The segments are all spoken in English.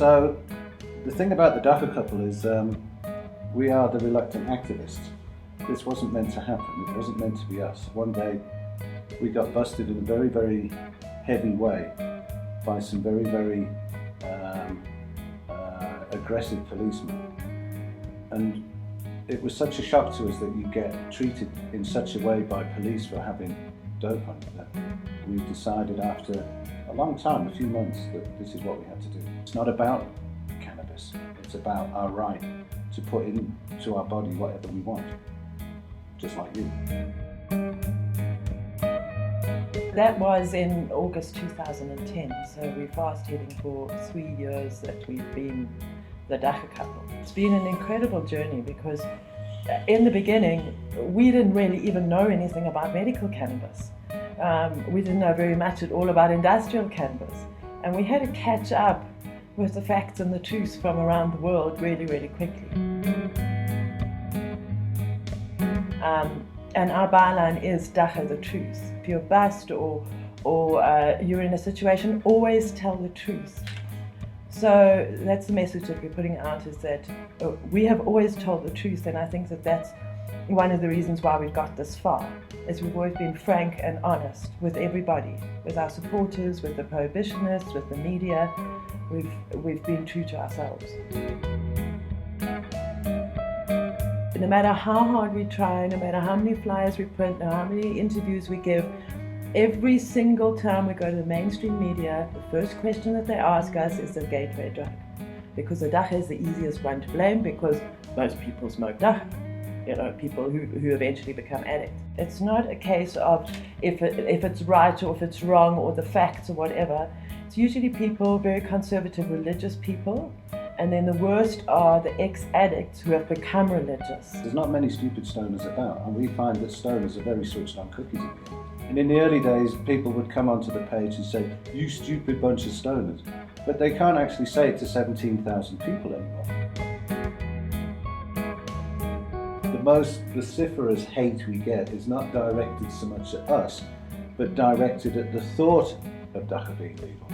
So the thing about the Dagga Couple is we are the reluctant activists. This wasn't meant to happen. It wasn't meant to be us. One day we got busted in a very, very heavy way by some very, very aggressive policemen. And it was such a shock to us that you get treated in such a way by police for having dope on you that we decided after a long time, a few months, that this is what we had to do. It's not about cannabis. It's about our right to put into our body whatever we want, just like you. That was in August 2010, so we're fast heading for 3 years that we've been the Dagga Couple. It's been an incredible journey because in the beginning we didn't really even know anything about medical cannabis. We didn't know very much at all about industrial cannabis, and we had to catch up with the facts and the truths from around the world really, really quickly. And our byline is Dagga the truth. If you're bust or you're in a situation, always tell the truth. So that's the message that we're putting out, is that we have always told the truth, and I think that that's one of the reasons why we've got this far, is we've always been frank and honest with everybody, with our supporters, with the prohibitionists, with the media. We've been true to ourselves. No matter how hard we try, no matter how many flyers we print, no matter how many interviews we give, every single time we go to the mainstream media, the first question that they ask us is the gateway drug. Because the Dagga is the easiest one to blame, because most people smoke Dagga. You know, people who eventually become addicts. It's not a case of if it's right or if it's wrong or the facts or whatever. It's usually people, very conservative religious people, and then the worst are the ex-addicts who have become religious. There's not many stupid stoners about, and we find that stoners are very switched on cookies again. And in the early days, people would come onto the page and say, "You stupid bunch of stoners," but they can't actually say it to 17,000 people anymore. The most vociferous hate we get is not directed so much at us, but directed at the thought of Dagga being legal.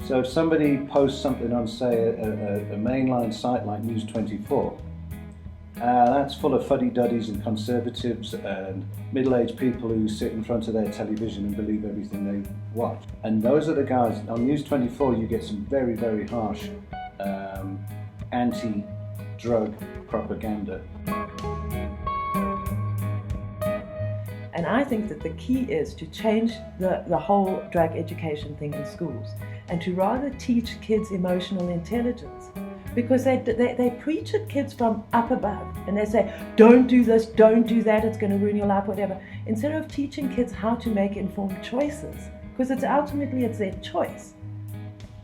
So if somebody posts something on, say, a mainline site like News 24, that's full of fuddy-duddies and conservatives and middle-aged people who sit in front of their television and believe everything they watch. And those are the guys. On News 24 you get some very, very harsh anti-drug propaganda. And I think that the key is to change the whole drug education thing in schools, and to rather teach kids emotional intelligence, because they preach at kids from up above, and they say, don't do this, don't do that, it's going to ruin your life, whatever, instead of teaching kids how to make informed choices, because it's their choice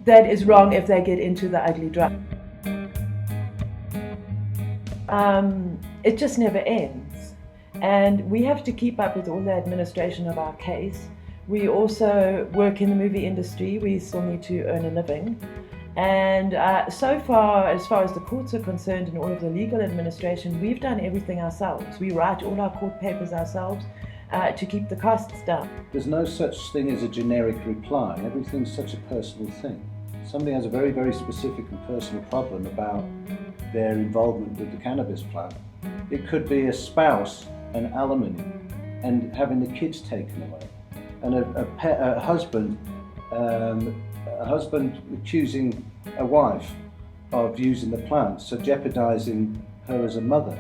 that is wrong if they get into the ugly drug. It just never ends. And we have to keep up with all the administration of our case. We also work in the movie industry. We still need to earn a living. And so far, as far as the courts are concerned and all of the legal administration, we've done everything ourselves. We write all our court papers ourselves to keep the costs down. There's no such thing as a generic reply. Everything's such a personal thing. Somebody has a very, very specific and personal problem about their involvement with the cannabis plant. It could be a spouse and alimony and having the kids taken away, and a husband accusing a wife of using the plant, so jeopardizing her as a mother.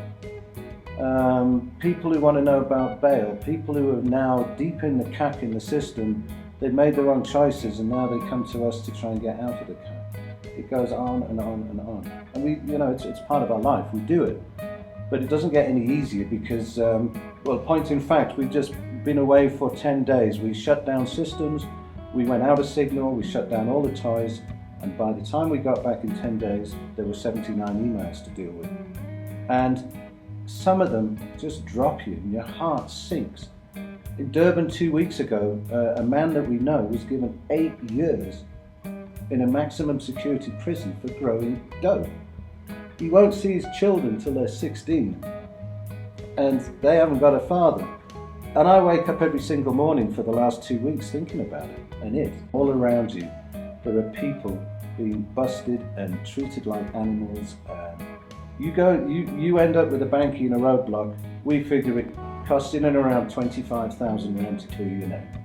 People who want to know about bail, people who are now deep in the cack in the system, they've made the wrong choices and now they come to us to try and get out of the cack. It goes on and on and on. And we, it's part of our life, we do it. But it doesn't get any easier because, point in fact, we've just been away for 10 days. We shut down systems, we went out of signal, we shut down all the toys, and by the time we got back in 10 days, there were 79 emails to deal with. And some of them just drop you and your heart sinks. In Durban 2 weeks ago, a man that we know was given 8 years in a maximum security prison for growing dope. He won't see his children till they're 16, and they haven't got a father. And I wake up every single morning for the last 2 weeks thinking about it, and all around you, there are people being busted and treated like animals. You end up with a banky in a roadblock. We figure it costs in and around 25,000 rand to clear your name.